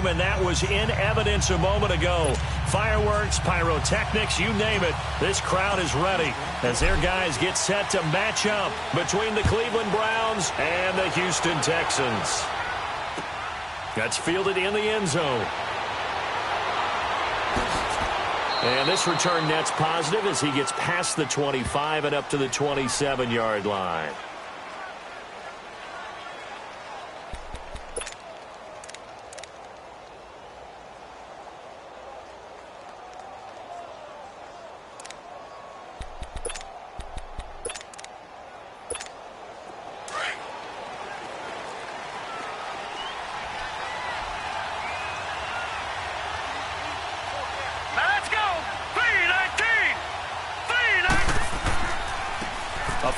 game, and that was in evidence a moment ago. Fireworks, pyrotechnics, you name it. This crowd is ready as their guys get set to match up between the Cleveland Browns and the Houston Texans. That's fielded in the end zone. And this return net's positive as he gets past the 25 and up to the 27-yard line.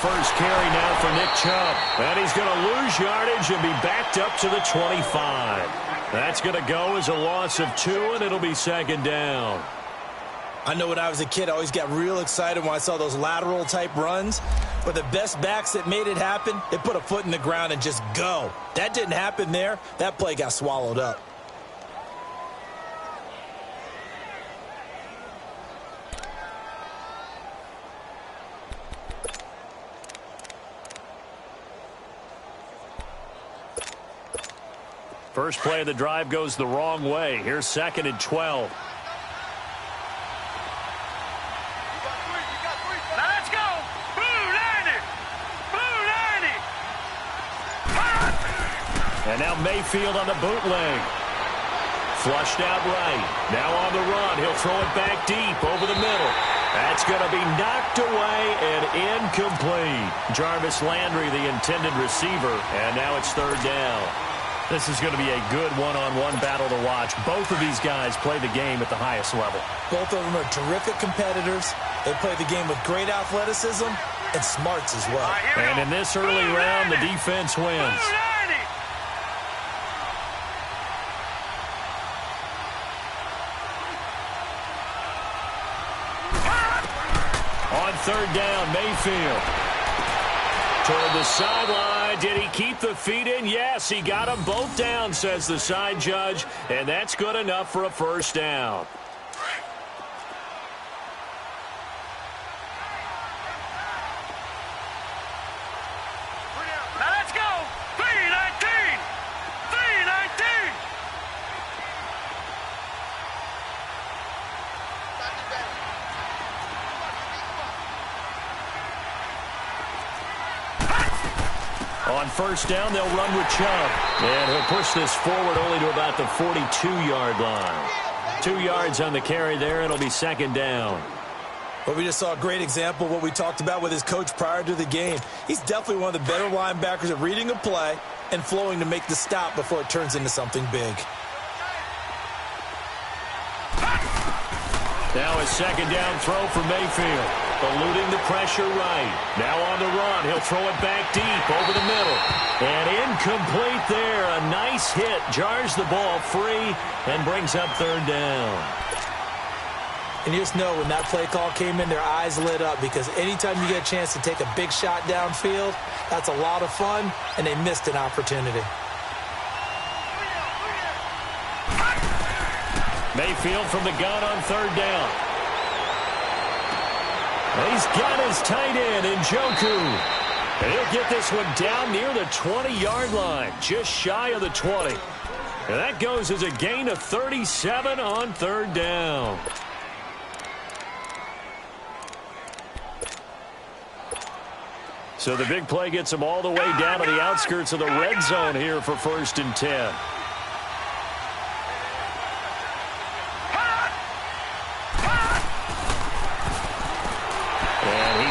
First carry now for Nick Chubb. And he's going to lose yardage and be backed up to the 25. That's going to go as a loss of 2, and it'll be second down. I know when I was a kid, I always got real excited when I saw those lateral-type runs. But the best backs that made it happen, they put a foot in the ground and just go. That didn't happen there. That play got swallowed up. First play of the drive goes the wrong way. Here's 2nd and 12. Let's go! Blue 90! Blue 90! And now Mayfield on the bootleg. Flushed out right. Now on the run. He'll throw it back deep over the middle. That's going to be knocked away and incomplete. Jarvis Landry, the intended receiver, and now it's 3rd down. This is going to be a good one-on-one battle to watch. Both of these guys play the game at the highest level. Both of them are terrific competitors. They play the game with great athleticism and smarts as well. And in this early round, the defense wins. On 3rd down, Mayfield. Toward the sideline. Did he keep the feet in? Yes, he got them both down, says the side judge. And that's good enough for a first down. Let's go! 319! 319! On first down, they'll run with Chubb. And he'll push this forward only to about the 42-yard line. 2 yards on the carry there. It'll be 2nd down. But we just saw a great example of what we talked about with his coach prior to the game. He's definitely one of the better linebackers at reading a play and flowing to make the stop before it turns into something big. Now a 2nd down throw for Mayfield. Eluding the pressure right. Now on the run. He'll throw it back deep over the middle. And incomplete there. A nice hit. Jars the ball free and brings up 3rd down. And you just know when that play call came in, their eyes lit up because anytime you get a chance to take a big shot downfield, that's a lot of fun, and they missed an opportunity. Mayfield from the gun on 3rd down. He's got his tight end, Njoku. And he'll get this one down near the 20-yard line, just shy of the 20. And that goes as a gain of 37 on 3rd down. So the big play gets him all the way down to the outskirts of the red zone here for 1st and 10.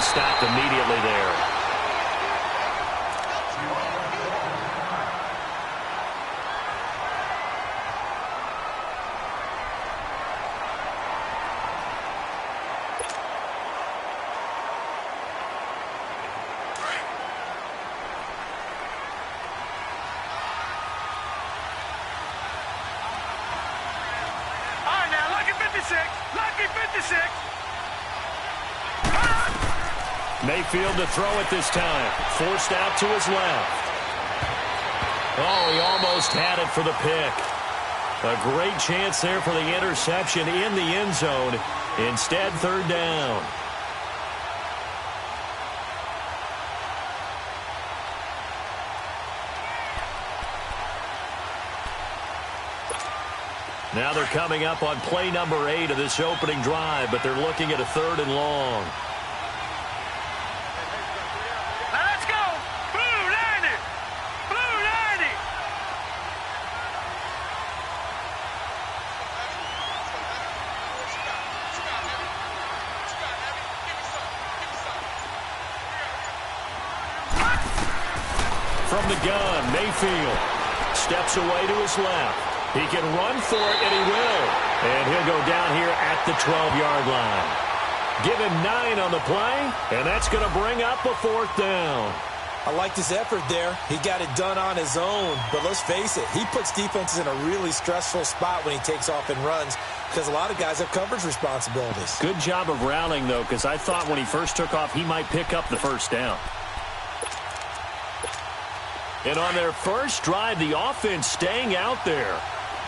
Stopped immediately there. All right, now, lucky 56. Lucky 56. Mayfield to throw it this time. Forced out to his left. Oh, he almost had it for the pick. A great chance there for the interception in the end zone. Instead, third down. Now they're coming up on play number 8 of this opening drive, but they're looking at a 3rd and long. Let's go! Blue 90! Blue 90! From the gun, Mayfield steps away to his left. He can run for it, and he will. And he'll go down here at the 12-yard line. Give him 9 on the play, and that's going to bring up a 4th down. I liked his effort there. He got it done on his own. But let's face it, he puts defenses in a really stressful spot when he takes off and runs because a lot of guys have coverage responsibilities. Good job of routing, though, because I thought when he first took off, he might pick up the first down. And on their first drive, the offense staying out there.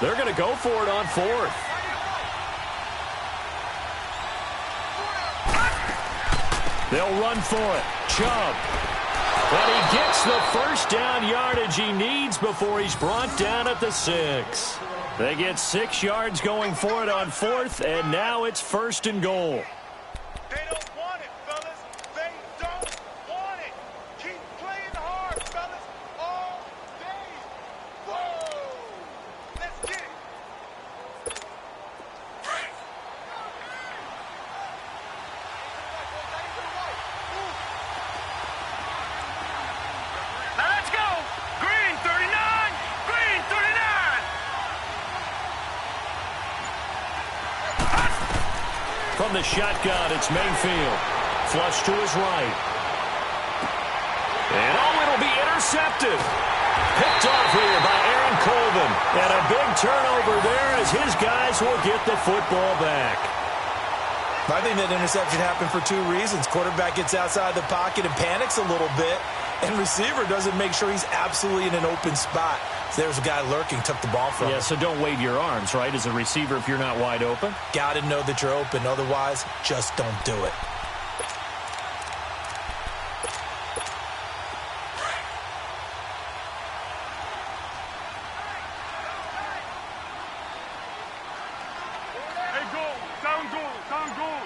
They're going to go for it on 4th. They'll run for it. Chubb. And he gets the first down yardage he needs before he's brought down at the 6. They get 6 yards going for it on 4th, and now it's 1st and goal. They don't want it, fellas. They don't want it. Keep playing hard, fellas. All day. Whoa! Let's get it. Now let's go. Green 39. Green 39. From the shotgun, it's Mayfield. Flush to his right. And it'll be intercepted. Picked off here by Aaron Colvin. And a big turnover there as his guys will get the football back. I think that interception happened for 2 reasons. Quarterback gets outside the pocket and panics a little bit, and receiver doesn't make sure he's absolutely in an open spot. So there's a guy lurking, took the ball from him. Yeah, so don't wave your arms, right, as a receiver if you're not wide open. Got to know that you're open. Otherwise, just don't do it. Hey, goal. Down goal. Down goal.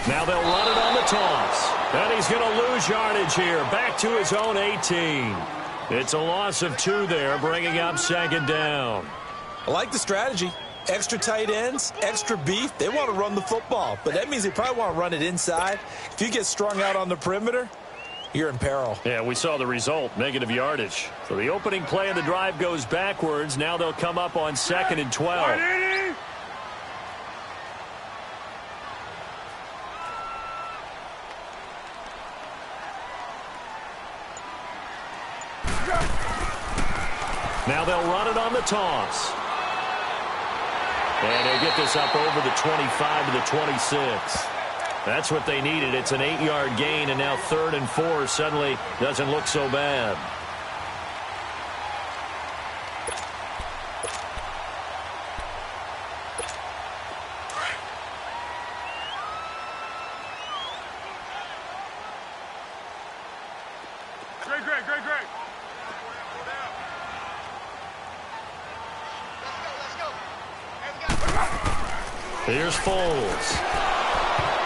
Now they'll run it on the toss. And he's going to lose yardage here. Back to his own 18. It's a loss of 2 there, bringing up 2nd down. I like the strategy. Extra tight ends, extra beef. They want to run the football, but that means they probably want to run it inside. If you get strung out on the perimeter, you're in peril. Yeah, we saw the result, negative yardage. So the opening play of the drive goes backwards. Now they'll come up on 2nd and 12. Now they'll run it on the toss. And they'll get this up over the 25 to the 26. That's what they needed. It's an 8-yard gain, and now 3rd and 4 suddenly doesn't look so bad. Great. Here's Foles.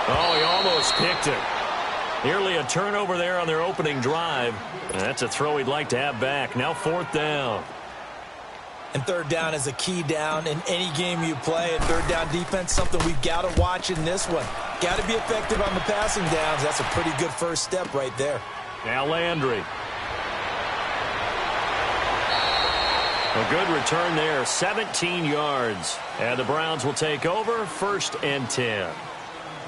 Oh, he almost picked it. Nearly a turnover there on their opening drive. And that's a throw he'd like to have back. Now 4th down. And 3rd down is a key down in any game you play. And 3rd down defense, something we've got to watch in this one. Got to be effective on the passing downs. That's a pretty good first step right there. Now Landry. A good return there, 17 yards. And the Browns will take over, 1st and 10.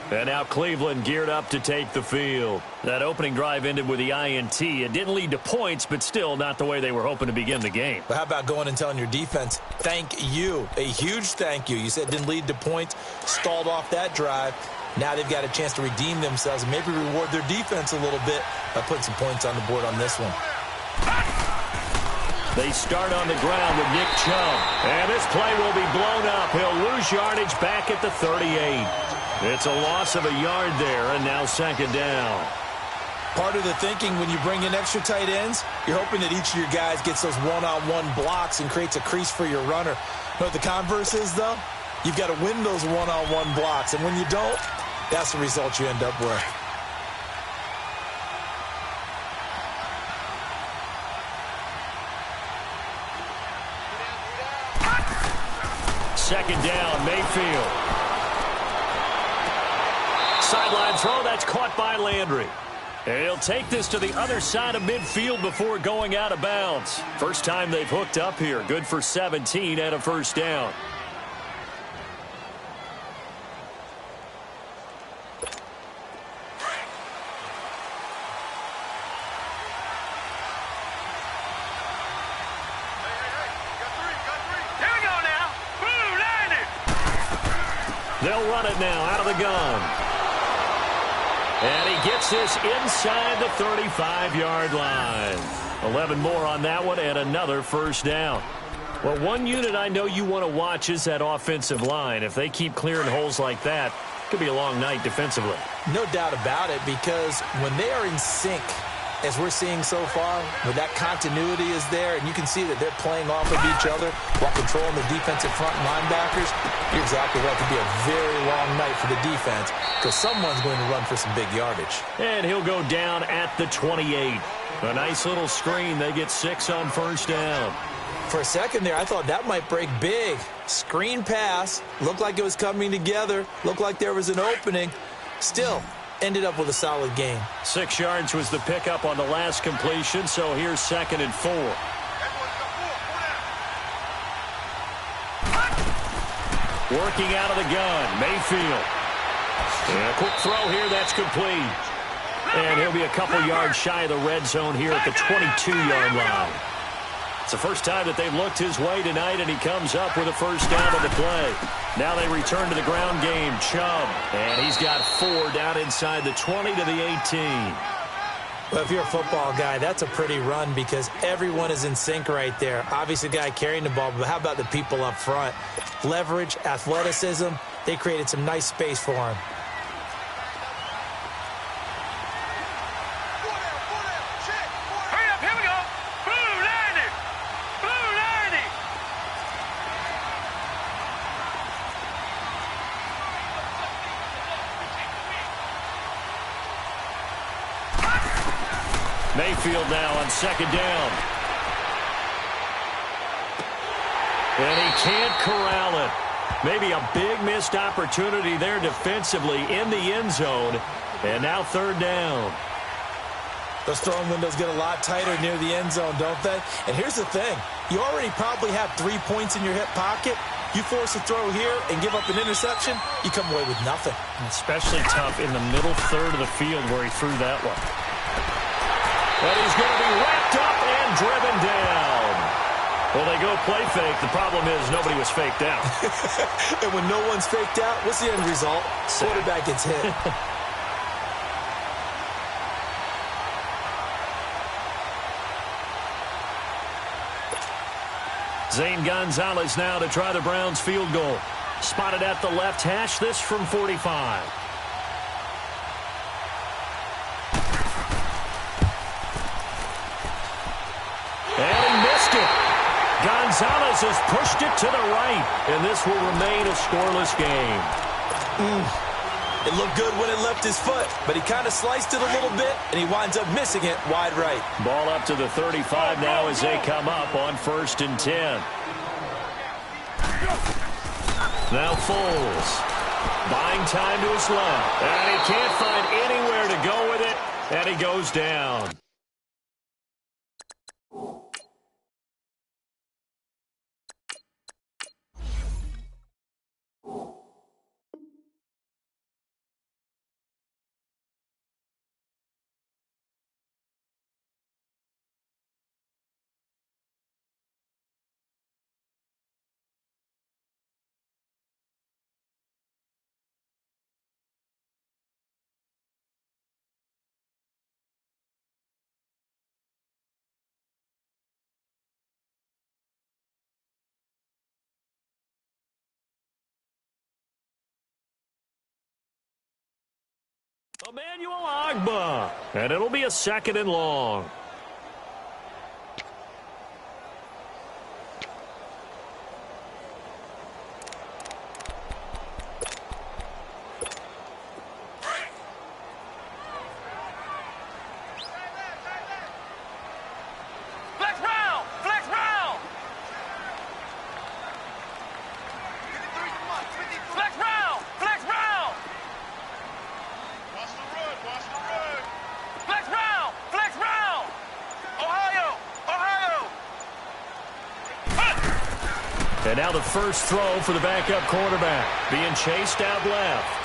And now Cleveland geared up to take the field. That opening drive ended with the INT. It didn't lead to points, but still not the way they were hoping to begin the game. But how about going and telling your defense, thank you, a huge thank you. You said it didn't lead to points, stalled off that drive. Now they've got a chance to redeem themselves and maybe reward their defense a little bit by putting some points on the board on this one. They start on the ground with Nick Chubb. And this play will be blown up. He'll lose yardage back at the 38. It's a loss of a yard there, and now second down. Part of the thinking when you bring in extra tight ends, you're hoping that each of your guys gets those one-on-one blocks and creates a crease for your runner. You know what the converse is, though? You've got to win those one-on-one blocks, and when you don't, that's the result you end up with. Second down, Mayfield. Sideline throw, that's caught by Landry. And he'll take this to the other side of midfield before going out of bounds. First time they've hooked up here. Good for 17 and a first down. They'll run it now out of the gun. And he gets this inside the 35-yard line. 11 more on that one and another first down. Well, one unit I know you want to watch is that offensive line. If they keep clearing holes like that, it could be a long night defensively. No doubt about it, because when they are in sync, as we're seeing so far, where that continuity is there, and you can see that they're playing off of each other while controlling the defensive front linebackers, you're exactly right. It could be a very long night for the defense because someone's going to run for some big yardage. And he'll go down at the 28. A nice little screen. They get 6 on first down. For a second there, I thought that might break big. Screen pass. Looked like it was coming together. Looked like there was an opening. Still, ended up with a solid gain. 6 yards was the pickup on the last completion, so here's 2nd and 4. Working out of the gun, Mayfield. And a quick throw here, that's complete. And he'll be a couple yards shy of the red zone here at the 22-yard line. It's the first time that they've looked his way tonight, and he comes up with a first down on the play. Now they return to the ground game. Chubb, and he's got 4 down inside the 20 to the 18. Well, if you're a football guy, that's a pretty run because everyone is in sync right there. Obviously, the guy carrying the ball, but how about the people up front? Leverage, athleticism, they created some nice space for him. Mayfield now on second down. And he can't corral it. Maybe a big missed opportunity there defensively in the end zone. And now third down. Those throwing windows get a lot tighter near the end zone, don't they? And here's the thing. You already probably have 3 points in your hip pocket. You force a throw here and give up an interception, you come away with nothing. Especially tough in the middle third of the field where he threw that one. And he's going to be wrapped up and driven down. Well, they go play fake. The problem is nobody was faked out. And when no one's faked out, what's the end result? Quarterback gets hit. Zane Gonzalez now to try the Browns field goal. Spotted at the left hash, this from 45. And he missed it. Gonzalez has pushed it to the right, and this will remain a scoreless game. It looked good when it left his foot, but he kind of sliced it a little bit, and he winds up missing it wide right. Ball up to the 35 now as they come up on 1st and 10. Now Foles. Buying time to his left. And he can't find anywhere to go with it, and he goes down. Emmanuel Ogbah, and it'll be a 2nd and long. And now the first throw for the backup quarterback, being chased out left.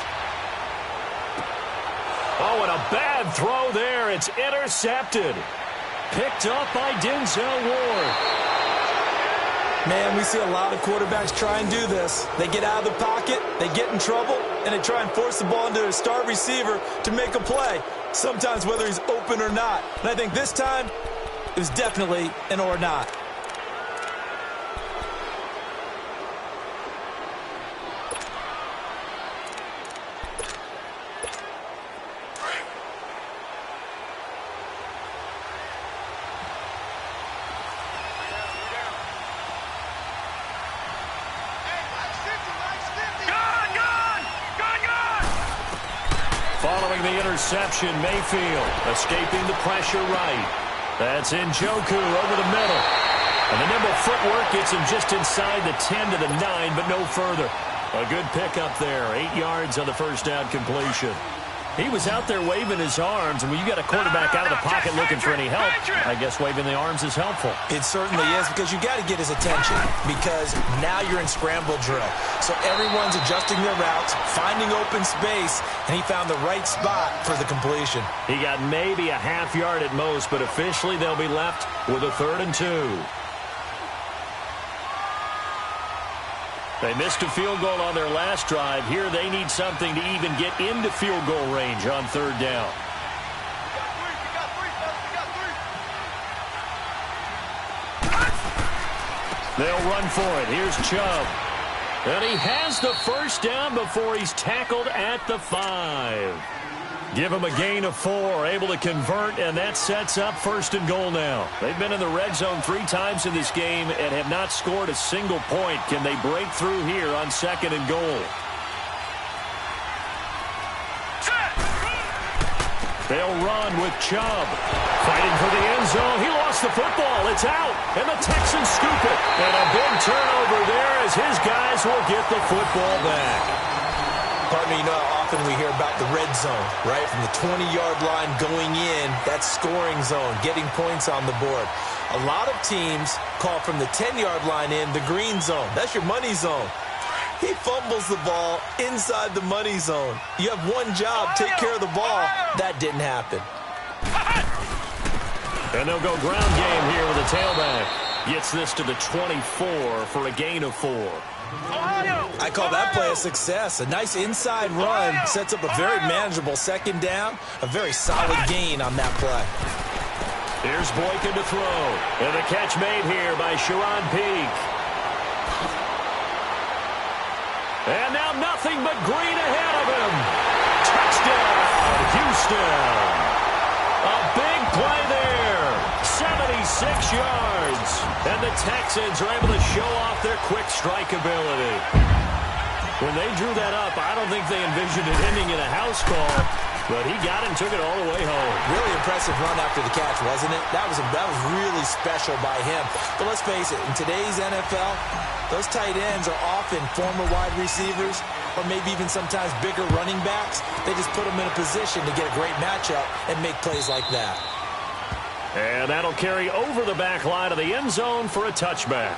Oh, and a bad throw there. It's intercepted. Picked up by Denzel Ward. Man, we see a lot of quarterbacks try and do this. They get out of the pocket, they get in trouble, and they try and force the ball into their star receiver to make a play, sometimes whether he's open or not. And I think this time, it was definitely an or not. Following the interception, Mayfield escaping the pressure right. That's Njoku over the middle. And the nimble footwork gets him just inside the 10 to the 9, but no further. A good pickup there. 8 yards on the first down completion. He was out there waving his arms, and when you got a quarterback out of the pocket looking for any help, I guess waving the arms is helpful. It certainly is, because you got to get his attention, because now you're in scramble drill. So everyone's adjusting their routes, finding open space, and he found the right spot for the completion. He got maybe a half yard at most, but officially they'll be left with a 3rd and 2. They missed a field goal on their last drive. Here they need something to even get into field goal range on 3rd down. They'll run for it. Here's Chubb. And he has the first down before he's tackled at the 5. Give him a gain of 4, able to convert, and that sets up 1st and goal now. They've been in the red zone 3 times in this game and have not scored a single point. Can they break through here on 2nd and goal? They'll run with Chubb. Fighting for the end zone. He lost the football. It's out. And the Texans scoop it. And a big turnover there as his guys will get the football back. Partner, you know how often we hear about the red zone, right? From the 20-yard line going in, that scoring zone, getting points on the board. A lot of teams call from the 10-yard line in the green zone. That's your money zone. He fumbles the ball inside the money zone. You have one job, take care of the ball. That didn't happen. And they'll go ground game here with a tailback. Gets this to the 24 for a gain of 4. I call that play a success. A nice inside run sets up a very manageable 2nd down. A very solid gain on that play. Here's Boykin to throw. And the catch made here by Sharon Peak. And now nothing but green ahead of him. Touchdown, Houston. A big play there. 76 yards. And the Texans are able to show off their quick strike ability. When they drew that up, I don't think they envisioned it ending in a house call. But he got it and took it all the way home. Really impressive run after the catch, wasn't it? That was really special by him. But let's face it, in today's NFL, those tight ends are often former wide receivers or maybe even sometimes bigger running backs. They just put them in a position to get a great matchup and make plays like that. And that'll carry over the back line of the end zone for a touchback.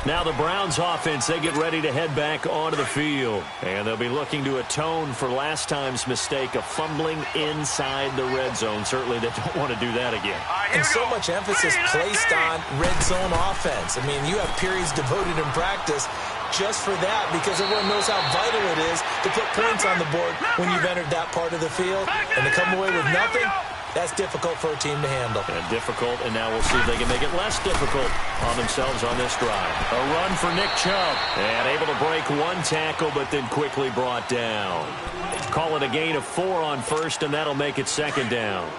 Now the Browns offense, they get ready to head back onto the field. And they'll be looking to atone for last time's mistake of fumbling inside the red zone. Certainly they don't want to do that again. And so much emphasis placed on red zone offense. I mean, you have periods devoted in practice just for that because everyone knows how vital it is to put points on the board when you've entered that part of the field. And to come away with nothing, That's difficult for a team to handle. And difficult, and now we'll see if they can make it less difficult on themselves on this drive. A run for Nick Chubb. And able to break one tackle, but then quickly brought down. Call it a gain of 4 on first, and that'll make it second down.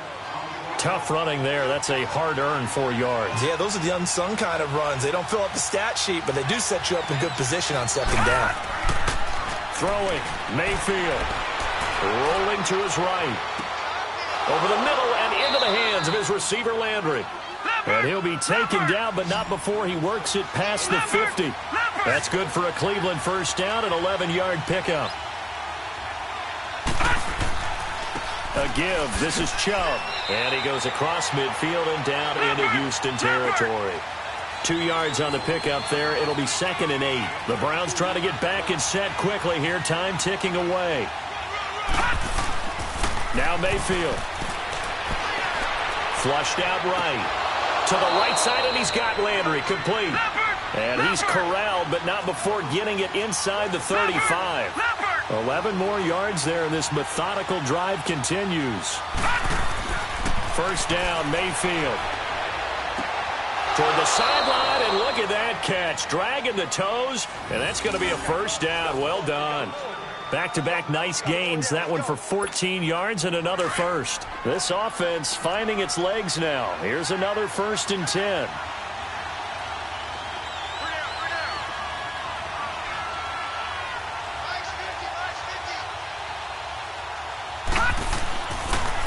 Tough running there. That's a hard-earned 4 yards. Yeah, those are the unsung kind of runs. They don't fill up the stat sheet, but they do set you up in good position on second down. Throwing, Mayfield. Rolling to his right. Over the middle and into the hands of his receiver, Landry. And he'll be taken down, but not before he works it past the 50. That's good for a Cleveland first down, an 11-yard pickup. A give. This is Chubb. And he goes across midfield and down into Houston territory. 2 yards on the pickup there. It'll be 2nd and 8. The Browns trying to get back and set quickly here. Time ticking away. Now Mayfield. Flushed out right. To the right side, and he's got Landry complete. And he's corralled, but not before getting it inside the 35. 11 more yards there, and this methodical drive continues. First down, Mayfield. Toward the sideline, and look at that catch. Dragging the toes, and that's going to be a first down. Well done. Back-to-back nice gains. That one for 14 yards and another first. This offense finding its legs now. Here's another 1st and 10.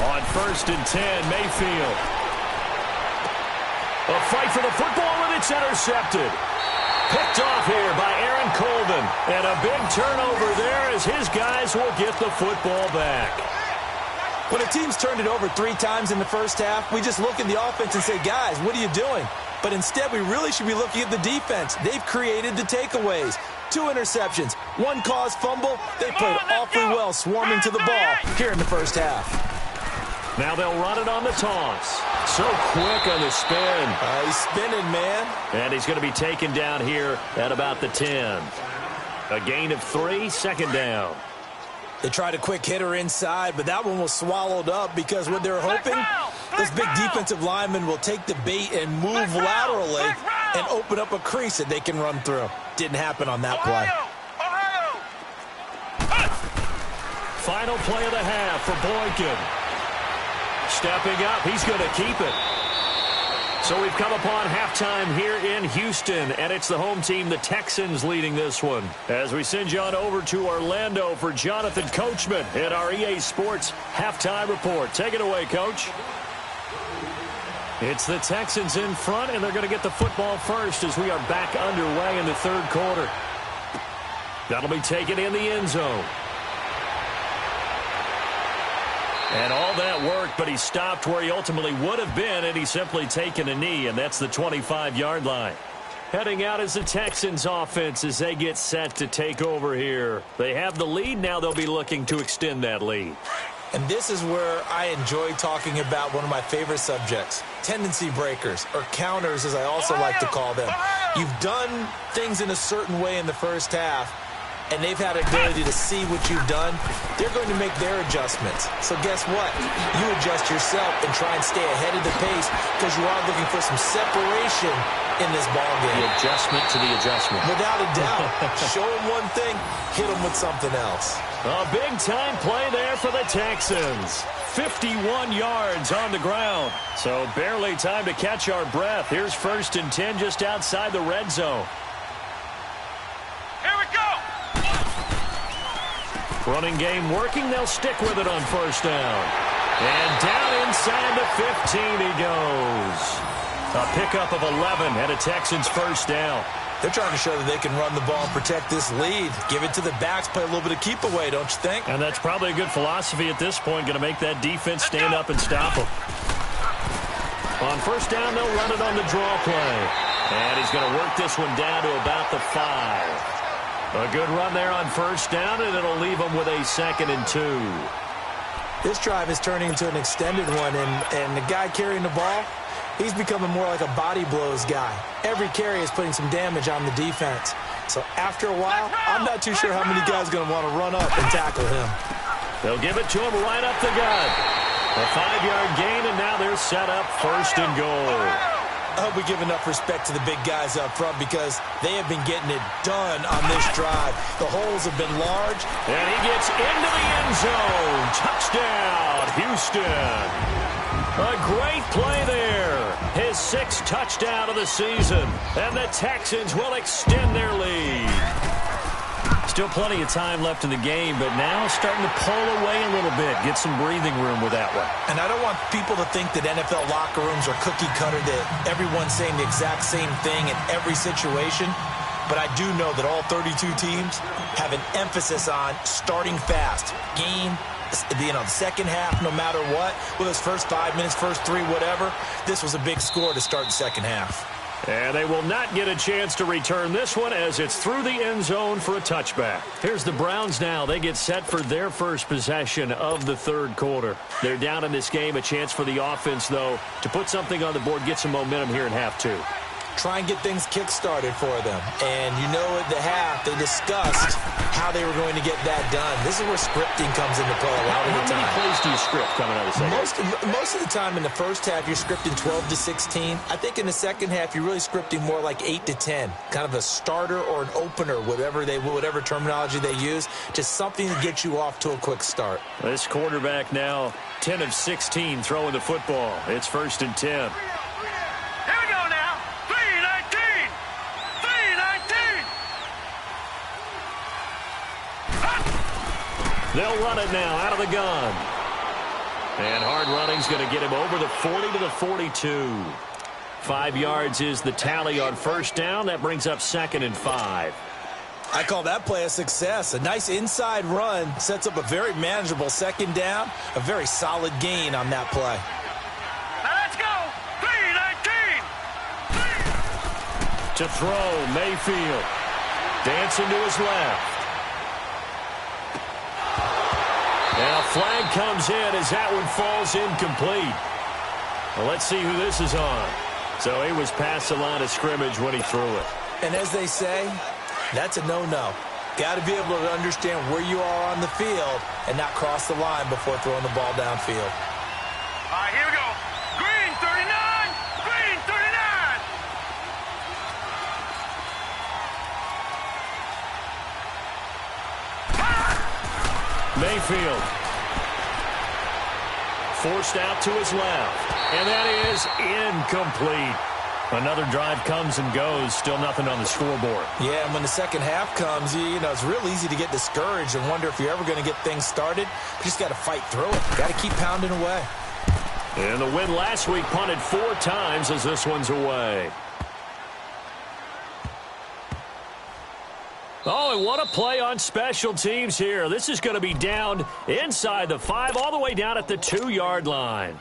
On 1st and 10, Mayfield. A fight for the football, and it's intercepted. Picked off here by Aaron Colvin. And a big turnover there as his guys will get the football back. When a team's turned it over 3 times in the first half, we just look at the offense and say, guys, what are you doing? But instead, we really should be looking at the defense. They've created the takeaways. 2 interceptions, 1 caused fumble. They played awfully well swarming to the ball here in the first half. Now they'll run it on the toss. So quick on the spin. He's spinning, man. And he's going to be taken down here at about the 10. A gain of 3, 2nd down. They tried a quick hitter inside, but that one was swallowed up because what they're hoping, this big defensive lineman will take the bait and move laterally and open up a crease that they can run through. Didn't happen on that play. Final play of the half for Boykin. Stepping up, he's going to keep it. So we've come upon halftime here in Houston, and it's the home team, the Texans, leading this one. As we send you on over to Orlando for Jonathan Coachman in our EA Sports halftime report. Take it away, Coach. It's the Texans in front, and they're going to get the football first as we are back underway in the 3rd quarter. That'll be taken in the end zone. And all that worked, but he stopped where he ultimately would have been, and he's simply taken a knee, and that's the 25-yard line. Heading out is the Texans offense as they get set to take over here. They have the lead. Now they'll be looking to extend that lead. And this is where I enjoy talking about one of my favorite subjects, tendency breakers, or counters as I also like to call them. You've done things in a certain way in the first half, and they've had the ability to see what you've done. They're going to make their adjustments. So guess what? You adjust yourself and try and stay ahead of the pace because you are looking for some separation in this ballgame. The adjustment to the adjustment. Without a doubt. Show them one thing, hit them with something else. A big-time play there for the Texans. 51 yards on the ground. So barely time to catch our breath. Here's 1st and 10 just outside the red zone. Here we go. Running game working. They'll stick with it on 1st down. And down inside the 15 he goes. A pickup of 11 and a Texans 1st down. They're trying to show that they can run the ball and protect this lead. Give it to the backs, play a little bit of keep away, don't you think? And that's probably a good philosophy at this point. Going to make that defense stand up and stop them. On 1st down, they'll run it on the draw play. And he's going to work this one down to about the 5. A good run there on 1st down, and it'll leave them with a 2nd and 2. This drive is turning into an extended one, and the guy carrying the ball, he's becoming more like a body blows guy. Every carry is putting some damage on the defense. So after a while, I'm not too sure how many guys are going to want to run up and tackle him. They'll give it to him right up the gut. A 5-yard gain, and now they're set up first and goal. I hope we give enough respect to the big guys up front because they have been getting it done on this drive. The holes have been large. And he gets into the end zone. Touchdown, Houston. A great play there. His 6th touchdown of the season. And the Texans will extend their lead. Still plenty of time left in the game, but now starting to pull away a little bit. Get some breathing room with that one. And I don't want people to think that NFL locker rooms are cookie cutter, that everyone's saying the exact same thing in every situation. But I do know that all 32 teams have an emphasis on starting fast. Game, the second half, no matter what. With those first 5 minutes, first 3, whatever. This was a big score to start the second half. And they will not get a chance to return this one as it's through the end zone for a touchback. Here's the Browns now. They get set for their first possession of the third quarter. They're down in this game. A chance for the offense, though, to put something on the board, get some momentum here in half 2. Try and get things kick-started for them. And you know at the half, they discussed how they were going to get that done. This is where scripting comes into play a lot of the time. How many plays do you script coming out of the second? Most of the time in the first half, you're scripting 12 to 16. I think in the second half, you're really scripting more like 8 to 10. Kind of a starter or an opener, whatever terminology they use. Just something to get you off to a quick start. This quarterback now 10 of 16 throwing the football. It's 1st and 10. They'll run it now out of the gun. And hard running's going to get him over the 40 to the 42. 5 yards is the tally on first down. That brings up 2nd and 5. I call that play a success. A nice inside run sets up a very manageable second down. A very solid gain on that play. Now let's go. 3-19. To throw, Mayfield. Dancing to his left. And a flag comes in as that one falls incomplete. Well, let's see who this is on. So he was past the line of scrimmage when he threw it. And as they say, that's a no-no. Got to be able to understand where you are on the field and not cross the line before throwing the ball downfield. All right, here we go. Green 39. Green 39. Mayfield. Forced out to his left. And that is incomplete. Another drive comes and goes. Still nothing on the scoreboard. Yeah, and when the second half comes, you know, it's real easy to get discouraged and wonder if you're ever going to get things started. You just got to fight through it. Got to keep pounding away. And the win last week punted 4 times as this one's away. Oh, and what a play on special teams here. This is going to be down inside the 5, all the way down at the 2-yard line.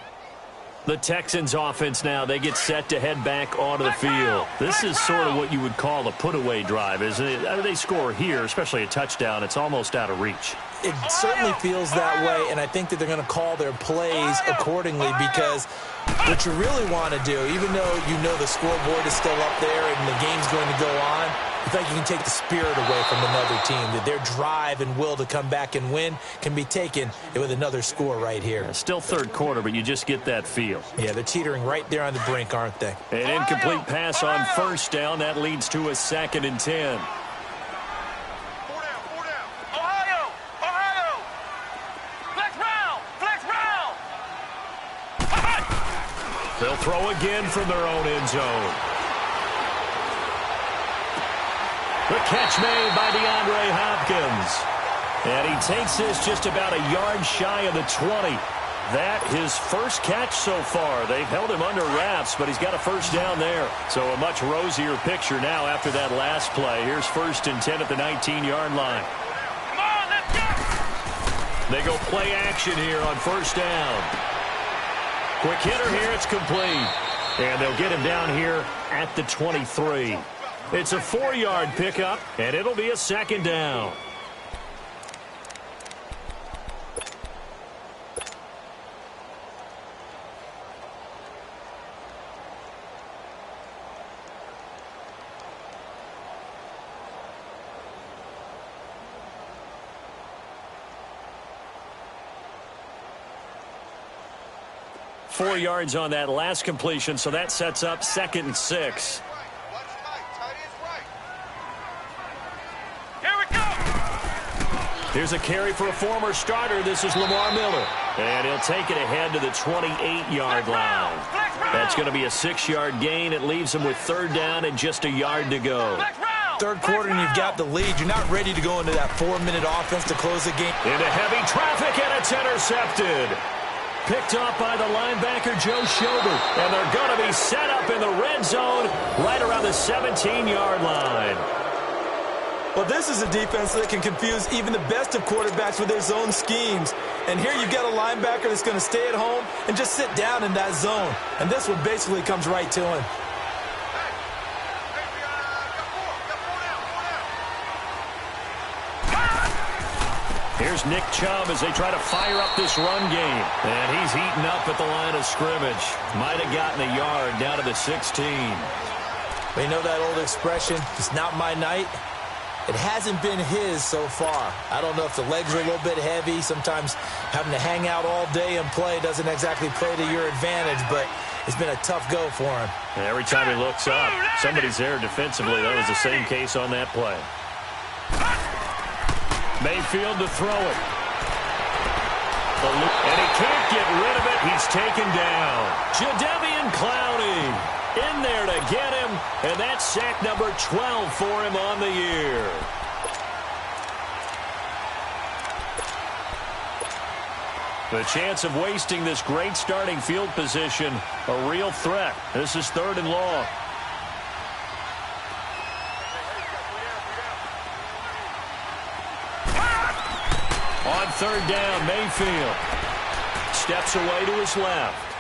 The Texans offense now, they get set to head back onto the field. This is sort of what you would call a put-away drive, isn't it? They score here, especially a touchdown. It's almost out of reach. It certainly feels that way, and I think that they're going to call their plays accordingly because what you really want to do, even though you know the scoreboard is still up there and the game's going to go on, I think you can take the spirit away from another team, that their drive and will to come back and win can be taken with another score right here. Still third quarter, but you just get that feel. Yeah, they're teetering right there on the brink, aren't they? An incomplete pass on first down. That leads to a 2nd and 10. 4 down, 4 down. Ohio! Ohio! Flex round! They'll throw again from their own end zone. The catch made by DeAndre Hopkins. And he takes this just about a yard shy of the 20. That his first catch so far. They've held him under wraps, but he's got a first down there. So a much rosier picture now after that last play. Here's 1st and 10 at the 19-yard line. Come on, let's go! They go play action here on first down. Quick hitter here, it's complete. And they'll get him down here at the 23. It's a 4-yard pickup, and it'll be a 2nd down. 4 yards on that last completion, so that sets up 2nd and 6. Here's a carry for a former starter. This is Lamar Miller. And he'll take it ahead to the 28-yard line. That's going to be a 6-yard gain. It leaves him with 3rd down and just a yard to go. Third quarter and you've got the lead. You're not ready to go into that 4-minute offense to close the game. Into heavy traffic, and it's intercepted. Picked off by the linebacker, Joe Schobert. And they're going to be set up in the red zone right around the 17-yard line. Well, this is a defense that can confuse even the best of quarterbacks with their zone schemes. And here you've got a linebacker that's going to stay at home and just sit down in that zone. And this one basically comes right to him. Here's Nick Chubb as they try to fire up this run game. And he's heating up at the line of scrimmage. Might have gotten a yard down to the 16. You know that old expression, it's not my night? It hasn't been his so far. I don't know if the legs are a little bit heavy. Sometimes having to hang out all day and play doesn't exactly play to your advantage, but it's been a tough go for him. And every time he looks up, somebody's there defensively. That was the same case on that play. Mayfield to throw it. And he can't get rid of it. He's taken down. Jadeveon Clowney in there to get him, and that's sack number 12 for him on the year. The chance of wasting this great starting field position, a real threat. This is 3rd and long. On 3rd down, Mayfield steps away to his left.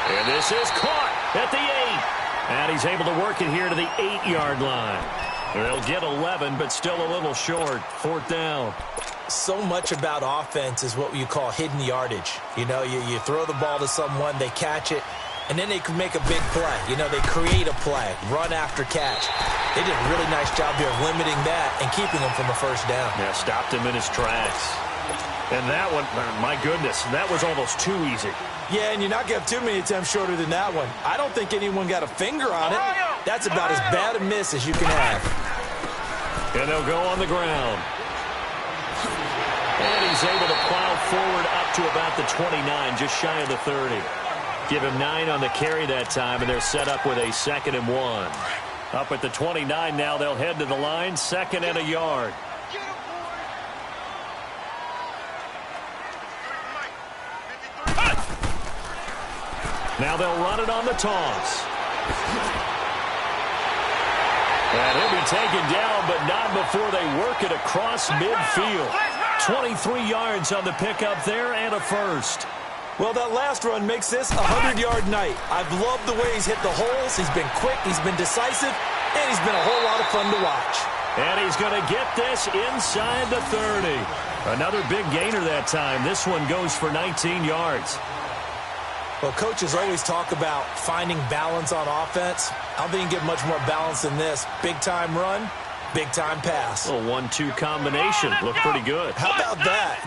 And this is caught at the 8. And he's able to work it here to the 8-yard line. They'll get 11, but still a little short. 4th down. So much about offense is what you call hidden yardage. You know, you throw the ball to someone, they catch it, and then they can make a big play. You know, they create a play, run after catch. They did a really nice job here of limiting that and keeping him from a 1st down. Yeah, stopped him in his tracks. And that one, my goodness, that was almost too easy. Yeah, and you're not going to have too many attempts shorter than that one. I don't think anyone got a finger on it. That's about as bad a miss as you can have. And they'll go on the ground. And he's able to plow forward up to about the 29, just shy of the 30. Give him 9 on the carry that time, and they're set up with a 2nd and 1. Up at the 29 now, they'll head to the line, 2nd and a yard. Now they'll run it on the toss. And he'll be taken down, but not before they work it across midfield. 23 yards on the pickup there and a 1st. Well, that last run makes this a 100-yard night. I've loved the way he's hit the holes. He's been quick, he's been decisive, and he's been a whole lot of fun to watch. And he's going to get this inside the 30. Another big gainer that time. This one goes for 19 yards. Well, coaches always talk about finding balance on offense. I don't think you can get much more balance than this. Big-time run, big-time pass. A 1-2 combination. Looked pretty good. How about that?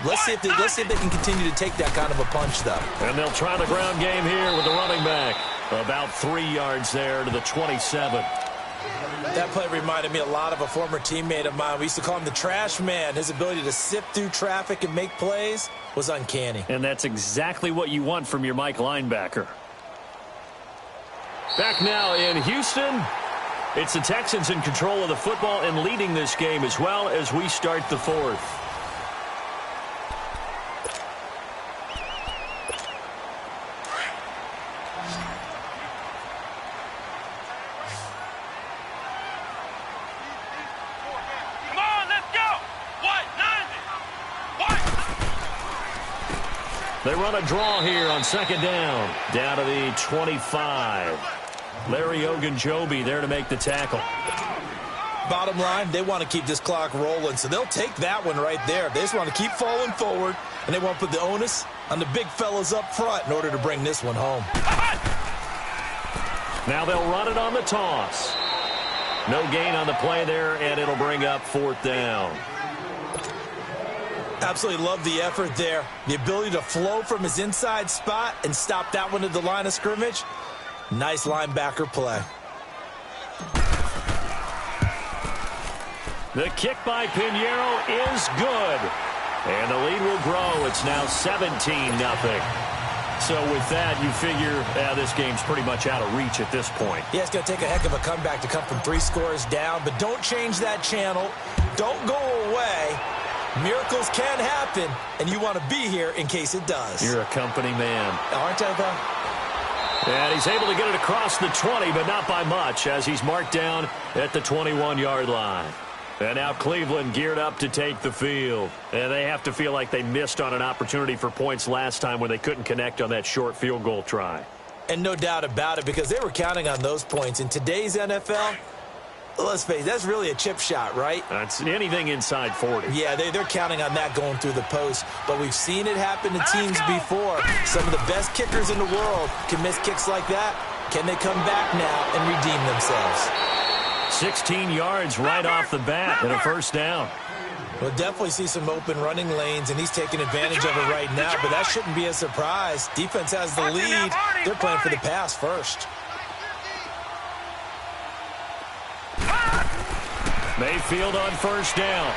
Let's see if they can continue to take that kind of a punch, though. And they'll try the ground game here with the running back. About 3 yards there to the 27. That play reminded me a lot of a former teammate of mine. We used to call him the trash man. His ability to sift through traffic and make plays was uncanny. And that's exactly what you want from your Mike linebacker. Back now in Houston. It's the Texans in control of the football and leading this game as well as we start the 4th. They run a draw here on 2nd down. Down to the 25. Larry Ogunjobi there to make the tackle. Bottom line, they want to keep this clock rolling, so they'll take that one right there. They just want to keep falling forward, and they want to put the onus on the big fellas up front in order to bring this one home. Now they'll run it on the toss. No gain on the play there, and it'll bring up 4th down. Absolutely love the effort there. The ability to flow from his inside spot and stop that one at the line of scrimmage. Nice linebacker play. The kick by Pinheiro is good. And the lead will grow. It's now 17-0. So with that, you figure this game's pretty much out of reach at this point. Yeah, it's going to take a heck of a comeback to come from 3 scores down. But don't change that channel. Don't go away. Miracles can happen, and you want to be here in case it does. You're a company man. Aren't I, though? And he's able to get it across the 20, but not by much, as he's marked down at the 21-yard line. And now Cleveland geared up to take the field. And they have to feel like they missed on an opportunity for points last time when they couldn't connect on that short field goal try. And no doubt about it, because they were counting on those points. In today's NFL, let's face it, that's really a chip shot, right? That's anything inside 40. Yeah, they're counting on that going through the post. But we've seen it happen to teams before. Some of the best kickers in the world can miss kicks like that. Can they come back now and redeem themselves? 16 yards right off the bat and a first down. We'll definitely see some open running lanes, and he's taking advantage of it right now, but that shouldn't be a surprise. Defense has the lead. They're playing for the pass first. Mayfield on first down.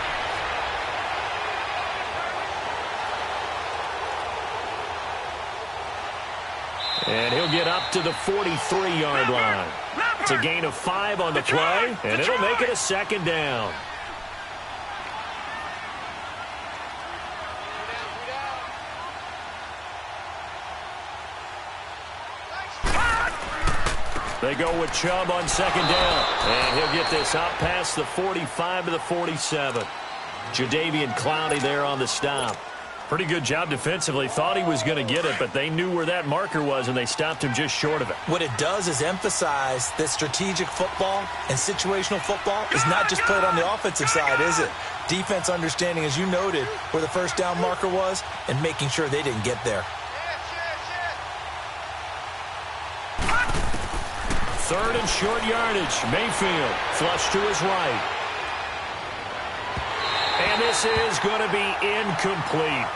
And he'll get up to the 43-yard line. It's a gain of 5 on the play, and it'll make it a second down. They go with Chubb on second down, and he'll get this up past the 45 to the 47. Jadeveon Clowney there on the stop. Pretty good job defensively. Thought he was going to get it, but they knew where that marker was, and they stopped him just short of it. What it does is emphasize that strategic football and situational football is not just played on the offensive side, is it? Defense understanding, as you noted, where the first down marker was and making sure they didn't get there. Third and short yardage. Mayfield flush to his right. And this is going to be incomplete.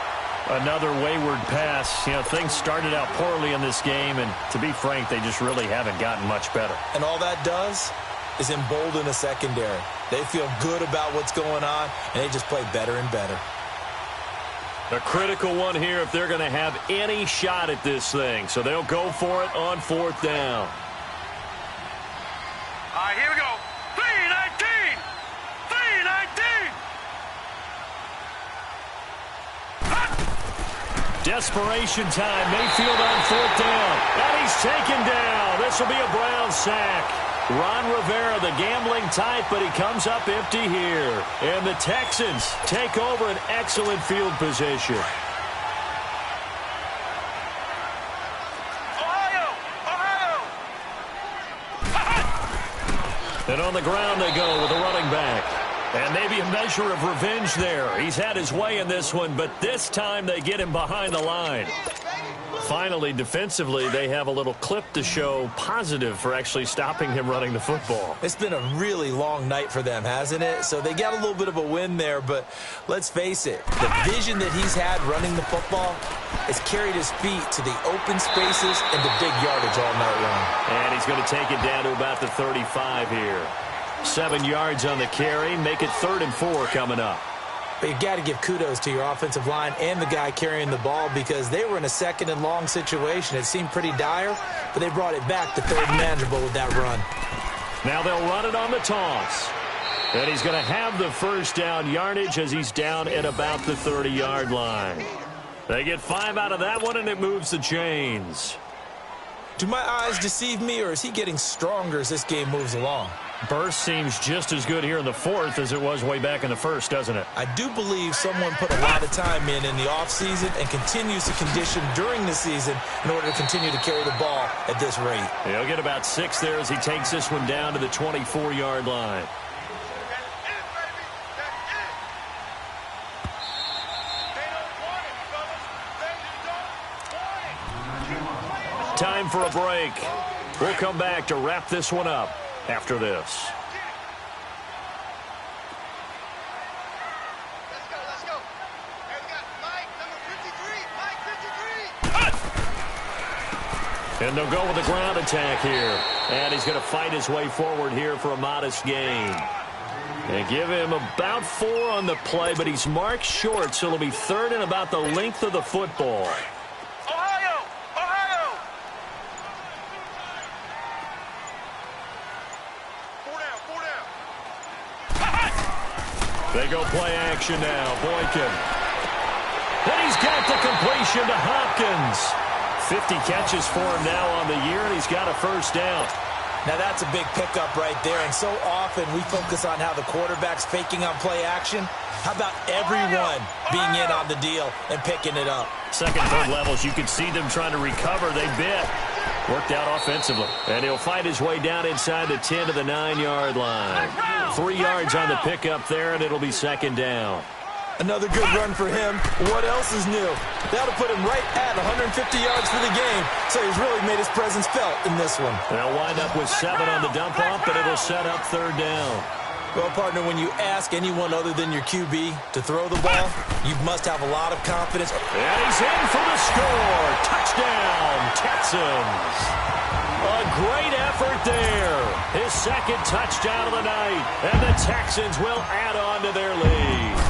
Another wayward pass. You know, things started out poorly in this game, and to be frank, they just really haven't gotten much better. And all that does is embolden a secondary. They feel good about what's going on, and they just play better and better. A critical one here if they're going to have any shot at this thing. So they'll go for it on fourth down. All right, here we go. 3-19! 3-19! Desperation time. Mayfield on fourth down. And he's taken down. This will be a Brown sack. Ron Rivera, the gambling type, but he comes up empty here. And the Texans take over an excellent field position. And on the ground they go with a running back. And maybe a measure of revenge there. He's had his way in this one, but this time they get him behind the line. Finally, defensively, they have a little clip to show positive for actually stopping him running the football. It's been a really long night for them, hasn't it? So they got a little bit of a win there, but let's face it, the vision that he's had running the football has carried his feet to the open spaces and the big yardage all night long. And he's going to take it down to about the 35 here. 7 yards on the carry, make it 3rd and 4 coming up. But you got to give kudos to your offensive line and the guy carrying the ball because they were in a 2nd and long situation. It seemed pretty dire, but they brought it back to 3rd and manageable with that run. Now they'll run it on the toss. And he's going to have the first down yardage as he's down at about the 30-yard line. They get 5 out of that one, and it moves the chains. Do my eyes deceive me, or is he getting stronger as this game moves along? Burst seems just as good here in the 4th as it was way back in the 1st, doesn't it? I do believe someone put a lot of time in the offseason and continues to condition during the season in order to continue to carry the ball at this rate. He'll get about 6 there as he takes this one down to the 24-yard line. Time for a break. We'll come back to wrap this one up after this. Let's go. And they'll go with the ground attack here. And he's going to fight his way forward here for a modest gain. They give him about 4 on the play, but he's marked short, so it'll be 3rd and about the length of the football. Ohio! Ohio! 4 down, 4 down. They go play action now. Boykin. And he's got the completion to Hopkins. 50 catches for him now on the year, and he's got a first down. Now, that's a big pickup right there, and so often we focus on how the quarterback's faking on play action. How about everyone being in on the deal and picking it up? Second, third levels, you can see them trying to recover. They bit. Worked out offensively. And he'll fight his way down inside the 10 to the 9-yard line. 3 yards on the pickup there, and it'll be second down. Another good run for him. What else is new? That'll put him right at 150 yards for the game, so he's really made his presence felt in this one. They'll wind up with 7 on the dump off, but it'll set up third down. Well, partner, when you ask anyone other than your QB to throw the ball, you must have a lot of confidence. And he's in for the score. Touchdown, Texans. A great effort there. His second touchdown of the night, and the Texans will add on to their lead.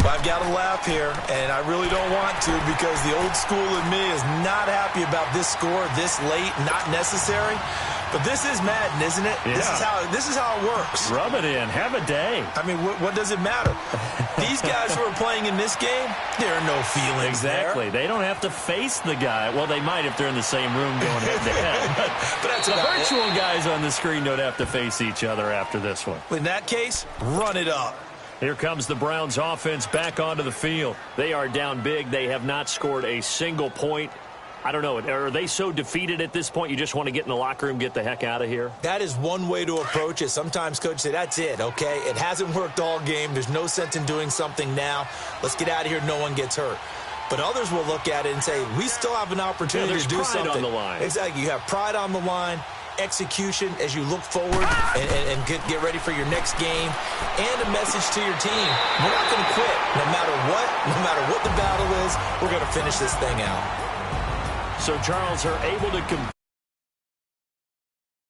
I've got to laugh here, and I really don't want to because the old school in me is not happy about this score this late, not necessary. But this is Madden, isn't it? Yeah. This is how it works. Rub it in. Have a day. I mean, what does it matter? These guys who are playing in this game, there are no feelings Exactly. there. They don't have to face the guy. Well, they might if they're in the same room going head-to-head. But that's the about virtual guys on the screen don't have to face each other after this one. In that case, run it up. Here comes the Browns offense back onto the field. They are down big. They have not scored a single point. I don't know. Are they so defeated at this point you just want to get in the locker room, get the heck out of here? That is one way to approach it. Sometimes coaches say, that's it, okay? It hasn't worked all game. There's no sense in doing something now. Let's get out of here. No one gets hurt. But others will look at it and say, we still have an opportunity to do something. There's pride on the line. Exactly. You have pride on the line, execution as you look forward and get ready for your next game, and a message to your team. We're not going to quit. No matter what the battle is, we're going to finish this thing out. So Charles are able to